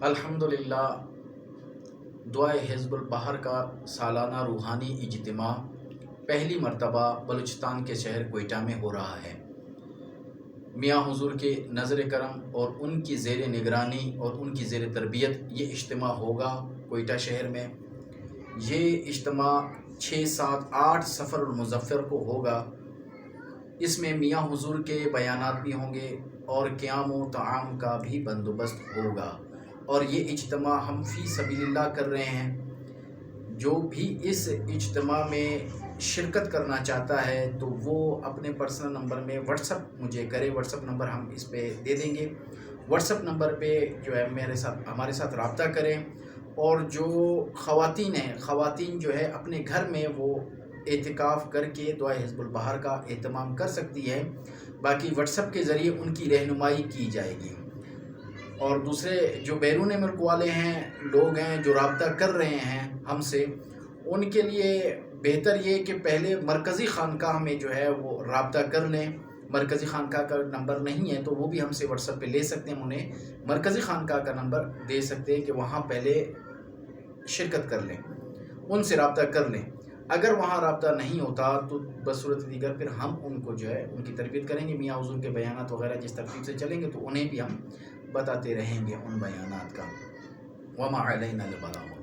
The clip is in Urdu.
الحمدللہ دعائے حزب البحر کا سالانہ روحانی اجتماع پہلی مرتبہ بلوچستان کے شہر کوئٹہ میں ہو رہا ہے۔ میاں حضور کے نظر کرم اور ان کی زیر نگرانی اور ان کی زیر تربیت یہ اجتماع ہوگا کوئٹہ شہر میں۔ یہ اجتماع 6، 7، 8 صفر المظفر کو ہوگا۔ اس میں میاں حضور کے بیانات بھی ہوں گے اور قیام و طعام کا بھی بندوبست ہوگا، اور یہ اجتماع ہم فی سبیل اللہ کر رہے ہیں۔ جو بھی اس اجتماع میں شرکت کرنا چاہتا ہے تو وہ اپنے پرسنل نمبر میں واٹس اپ مجھے کرے۔ واٹس اپ نمبر ہم اس پہ دے دیں گے۔ واٹس اپ نمبر پہ جو ہے ہمارے ساتھ رابطہ کریں، اور جو خواتین جو ہے اپنے گھر میں وہ اعتکاف کر کے دعائے حزب البحر کا اہتمام کر سکتی ہے۔ باقی واٹس اپ کے ذریعے ان کی رہنمائی کی جائے گی۔ اور دوسرے جو بیرون ملک والے ہیں، لوگ ہیں جو رابطہ کر رہے ہیں ہم سے، ان کے لیے بہتر یہ کہ پہلے مرکزی خانقاہ میں جو ہے وہ رابطہ کر لیں۔ مرکزی خانقاہ کا نمبر نہیں ہے تو وہ بھی ہم سے واٹس ایپ پہ لے سکتے ہیں۔ انہیں مرکزی خانقاہ کا نمبر دے سکتے ہیں کہ وہاں پہلے شرکت کر لیں، ان سے رابطہ کر لیں۔ اگر وہاں رابطہ نہیں ہوتا تو بصورت دیگر پھر ہم ان کو جو ہے ان کی تربیت کریں گے۔ میاں حضور کے بیانات وغیرہ جس ترتیب سے چلیں گے تو انہیں بھی ہم بتاتے رہیں گے ان بیانات کا۔ وما علینا البلاغ۔